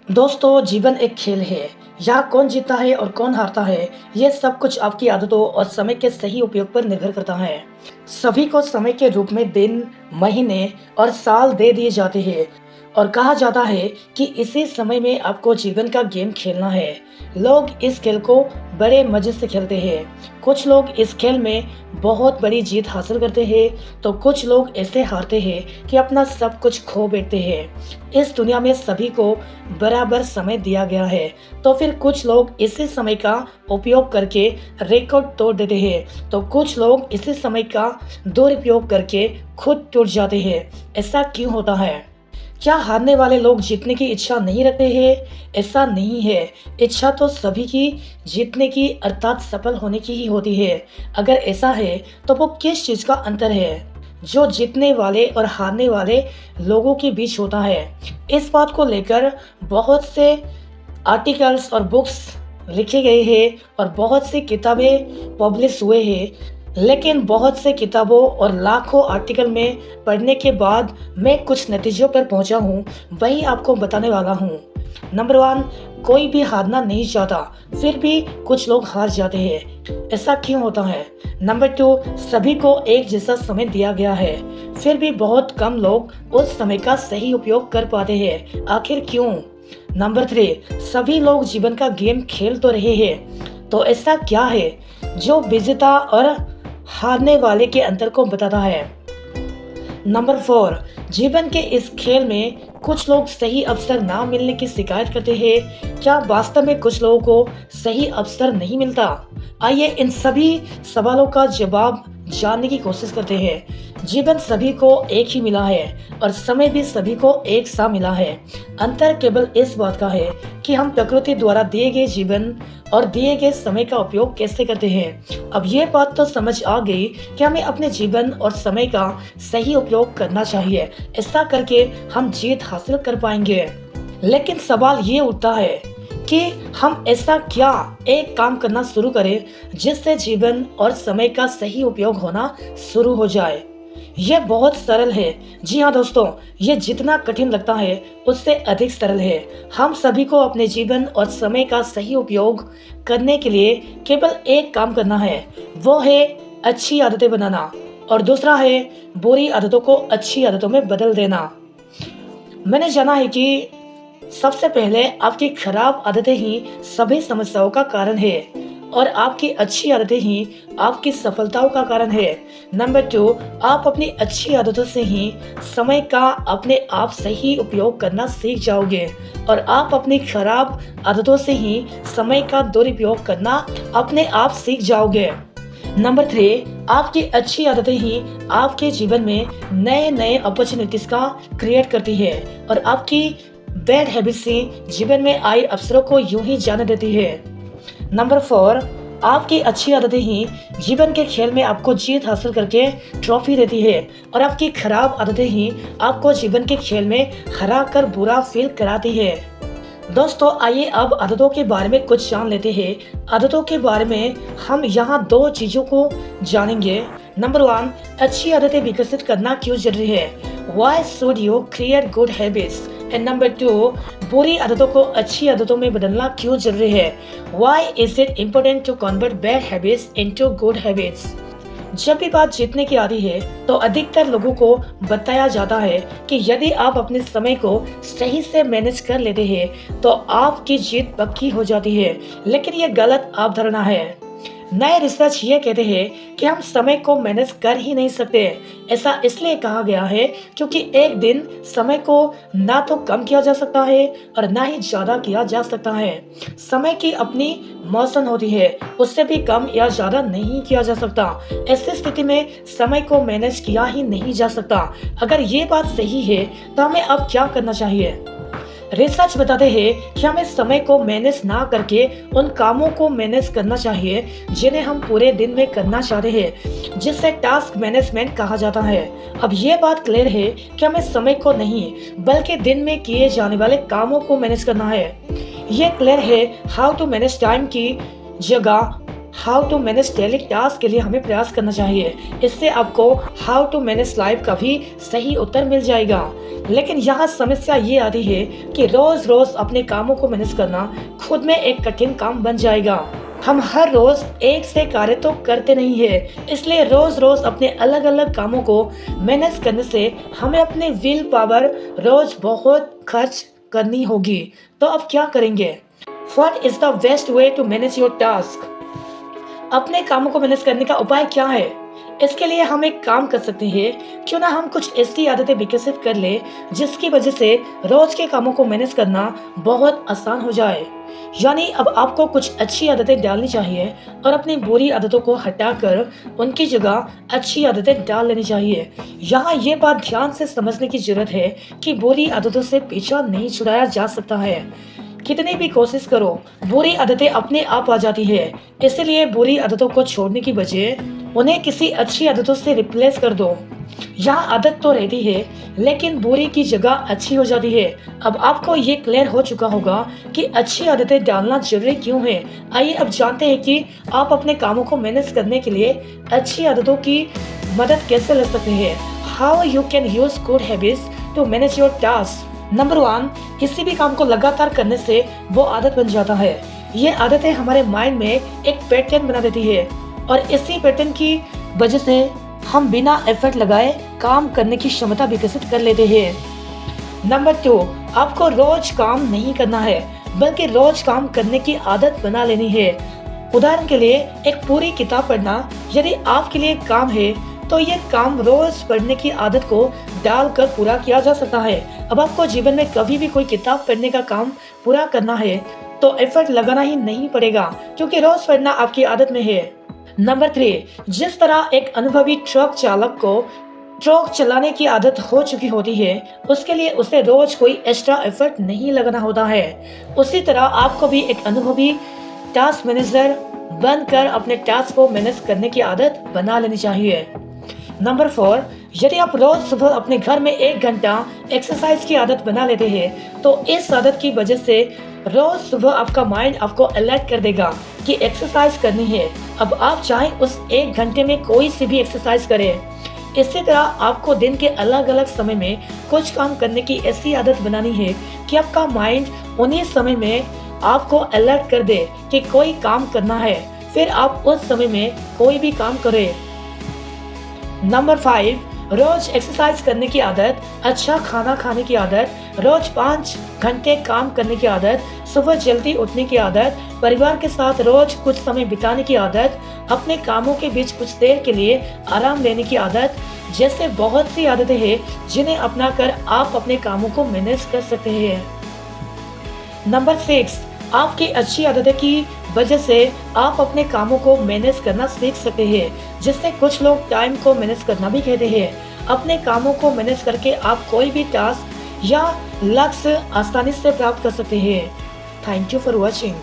दोस्तों, जीवन एक खेल है। यहाँ कौन जीतता है और कौन हारता है, ये सब कुछ आपकी आदतों और समय के सही उपयोग पर निर्भर करता है। सभी को समय के रूप में दिन, महीने और साल दे दिए जाते हैं और कहा जाता है कि इसी समय में आपको जीवन का गेम खेलना है। लोग इस खेल को बड़े मज़े से खेलते हैं। कुछ लोग इस खेल में बहुत बड़ी जीत हासिल करते हैं, तो कुछ लोग ऐसे हारते हैं कि अपना सब कुछ खो बैठते हैं। इस दुनिया में सभी को बराबर समय दिया गया है, तो फिर कुछ लोग इसी समय का उपयोग करके रिकॉर्ड तोड़ देते हैं, तो कुछ लोग इसी समय का दुरुपयोग करके खुद टूट जाते हैं। ऐसा क्यों होता है? क्या हारने वाले लोग जीतने की इच्छा नहीं रखते हैं? ऐसा नहीं है। इच्छा तो सभी की जीतने की अर्थात सफल होने की ही होती है। अगर ऐसा है तो वो किस चीज़ का अंतर है जो जीतने वाले और हारने वाले लोगों के बीच होता है? इस बात को लेकर बहुत से आर्टिकल्स और बुक्स लिखे गए हैं और बहुत सी किताबें पब्लिश हुए हैं। लेकिन बहुत से किताबों और लाखों आर्टिकल में पढ़ने के बाद मैं कुछ नतीजों पर पहुंचा हूं, वही आपको बताने वाला हूं। नंबर 1, कोई भी हारना नहीं चाहता, फिर भी कुछ लोग हार जाते हैं। ऐसा क्यों होता है? नंबर 2, सभी को एक जैसा समय दिया गया है, फिर भी बहुत कम लोग उस समय का सही उपयोग कर पाते हैं। आखिर क्यों? नंबर 3, सभी लोग जीवन का गेम खेल तो रहे हैं, तो ऐसा क्या है जो विजेता और हारने वाले के अंतर को बताता है? नंबर 4, जीवन के इस खेल में कुछ लोग सही अवसर ना मिलने की शिकायत करते हैं। क्या वास्तव में कुछ लोगों को सही अवसर नहीं मिलता? आइए इन सभी सवालों का जवाब जानने की कोशिश करते हैं। जीवन सभी को एक ही मिला है और समय भी सभी को एक सा मिला है। अंतर केवल इस बात का है कि हम प्रकृति द्वारा दिए गए जीवन और दिए गए समय का उपयोग कैसे करते हैं। अब ये बात तो समझ आ गई कि हमें अपने जीवन और समय का सही उपयोग करना चाहिए। ऐसा करके हम जीत हासिल कर पाएंगे। लेकिन सवाल ये उठता है कि हम ऐसा क्या एक काम करना शुरू करें जिससे जीवन और समय का सही उपयोग होना शुरू हो जाए। यह बहुत सरल है। जी हाँ दोस्तों, ये जितना कठिन लगता है उससे अधिक सरल है। हम सभी को अपने जीवन और समय का सही उपयोग करने के लिए केवल एक काम करना है, वो है अच्छी आदतें बनाना, और दूसरा है बुरी आदतों को अच्छी आदतों में बदल देना। मैंने जाना है कि सबसे पहले आपकी खराब आदतें ही सभी समस्याओं का कारण है और आपकी अच्छी आदतें ही आपकी सफलताओं का कारण है। नंबर 2, आप अपनी अच्छी आदतों से ही समय का अपने आप सही उपयोग करना सीख जाओगे और आप अपनी खराब आदतों से ही समय का दुरुपयोग करना अपने आप सीख जाओगे। नंबर 3, आपकी अच्छी आदतें ही आपके जीवन में नए नए अपॉर्चुनिटीज का क्रिएट करती है और आपकी बैड हैबिट से जीवन में आए अवसरों को यूं ही जाने देती है। नंबर 4, आपकी अच्छी आदतें ही जीवन के खेल में आपको जीत हासिल करके ट्रॉफी देती है और आपकी खराब आदतें ही आपको जीवन के खेल में हरा कर बुरा फील कराती है। दोस्तों, आइए अब आदतों के बारे में कुछ जान लेते हैं। आदतों के बारे में हम यहाँ 2 चीज़ों को जानेंगे। नंबर 1, अच्छी आदतें विकसित करना क्यों जरूरी है? Why should you create good habits? And number 2, बुरी आदतों को अच्छी आदतों में बदलना क्यों जरूरी है? Why is it important to convert bad habits into good habits? जब भी बात जीतने की आती है तो अधिकतर लोगों को बताया जाता है कि यदि आप अपने समय को सही से मैनेज कर लेते हैं तो आपकी जीत पक्की हो जाती है। लेकिन ये गलत अवधारणा है। नए रिसर्च ये कहते हैं कि हम समय को मैनेज कर ही नहीं सकते। ऐसा इसलिए कहा गया है क्योंकि एक दिन समय को ना तो कम किया जा सकता है और ना ही ज़्यादा किया जा सकता है। समय की अपनी मौसम होती है, उससे भी कम या ज़्यादा नहीं किया जा सकता। ऐसी स्थिति में समय को मैनेज किया ही नहीं जा सकता। अगर ये बात सही है तो हमें अब क्या करना चाहिए? रिसर्च बताते हैं कि हमें समय को मैनेज ना करके उन कामों को मैनेज करना चाहिए जिन्हें हम पूरे दिन में करना चाहते हैं, जिसे टास्क मैनेजमेंट कहा जाता है। अब ये बात क्लियर है कि हमें समय को नहीं बल्कि दिन में किए जाने वाले कामों को मैनेज करना है। ये क्लियर है हाउ टू मैनेज टाइम की जगह how to manage daily task के लिए हमें प्रयास करना चाहिए। इससे आपको हाउ टू मैनेज लाइफ का भी सही उत्तर मिल जाएगा। लेकिन यहाँ समस्या ये आती है कि रोज रोज अपने कामों को मैनेज करना खुद में एक कठिन काम बन जाएगा। हम हर रोज एक से कार्य तो करते नहीं है, इसलिए रोज रोज अपने अलग अलग कामों को मैनेज करने से हमें अपने विल पावर रोज बहुत खर्च करनी होगी। तो अब क्या करेंगे? What is the best way to manage your task? अपने कामों को मैनेज करने का उपाय क्या है? इसके लिए हम एक काम कर सकते हैं, क्यों ना हम कुछ ऐसी आदतें विकसित कर ले जिसकी वजह से रोज के कामों को मैनेज करना बहुत आसान हो जाए। यानी अब आपको कुछ अच्छी आदतें डालनी चाहिए और अपनी बुरी आदतों को हटाकर उनकी जगह अच्छी आदतें डाल लेनी चाहिए। यहाँ ये बात ध्यान से समझने की जरूरत है कि बुरी आदतों से पीछा नहीं छुड़ाया जा सकता है। कितनी भी कोशिश करो, बुरी आदतें अपने आप आ जाती है। इसलिए बुरी आदतों को छोड़ने की बजाय उन्हें किसी अच्छी आदतों से रिप्लेस कर दो। यहाँ आदत तो रहती है, लेकिन बुरी की जगह अच्छी हो जाती है। अब आपको ये क्लियर हो चुका होगा कि अच्छी आदतें डालना जरूरी क्यों है। आइए अब जानते हैं कि आप अपने कामों को मैनेज करने के लिए अच्छी आदतों की मदद कैसे ले सकते हैं। How you can use good habits to manage your task. Number 1, किसी भी काम को लगातार करने से वो आदत बन जाता है। ये आदतें हमारे माइंड में एक पैटर्न बना देती है और इसी पैटर्न की वजह से हम बिना एफर्ट लगाए काम करने की क्षमता विकसित कर लेते हैं। नंबर 2, आपको रोज काम नहीं करना है, बल्कि रोज काम करने की आदत बना लेनी है। उदाहरण के लिए एक पूरी किताब पढ़ना यदि आपके लिए काम है, तो ये काम रोज पढ़ने की आदत को डालकर पूरा किया जा सकता है। अब आपको जीवन में कभी भी कोई किताब पढ़ने का काम पूरा करना है तो एफर्ट लगाना ही नहीं पड़ेगा, क्योंकि रोज पढ़ना आपकी आदत में है। नंबर 3, जिस तरह एक अनुभवी ट्रक चालक को ट्रक चलाने की आदत हो चुकी होती है, उसके लिए उसे रोज कोई एक्स्ट्रा एफर्ट नहीं लगाना होता है। उसी तरह आपको भी एक अनुभवी टास्क मैनेजर बनकर अपने टास्क को मैनेज करने की आदत बना लेनी चाहिए। नंबर 4, यदि आप रोज सुबह अपने घर में 1 घंटा एक्सरसाइज की आदत बना लेते हैं, तो इस आदत की वजह से रोज सुबह आपका माइंड आपको अलर्ट कर देगा कि एक्सरसाइज करनी है। अब आप चाहें उस 1 घंटे में कोई सी भी एक्सरसाइज करें। इसी तरह आपको दिन के अलग अलग समय में कुछ काम करने की ऐसी आदत बनानी है कि आपका माइंड उन्हीं समय में आपको अलर्ट कर दे कि कोई काम करना है, फिर आप उस समय में कोई भी काम करें। नंबर 5, रोज एक्सरसाइज करने की आदत, अच्छा खाना खाने की आदत, रोज 5 घंटे काम करने की आदत, सुबह जल्दी उठने की आदत, परिवार के साथ रोज कुछ समय बिताने की आदत, अपने कामों के बीच कुछ देर के लिए आराम लेने की आदत, जैसे बहुत सी आदतें हैं जिन्हें अपनाकर आप अपने कामों को मैनेज कर सकते हैं। नंबर 6, आपकी अच्छी आदतें की वजह से आप अपने कामों को मैनेज करना सीख सकते हैं, जिससे कुछ लोग टाइम को मैनेज करना भी कहते हैं। अपने कामों को मैनेज करके आप कोई भी टास्क या लक्ष्य आसानी से प्राप्त कर सकते हैं। Thank you for watching.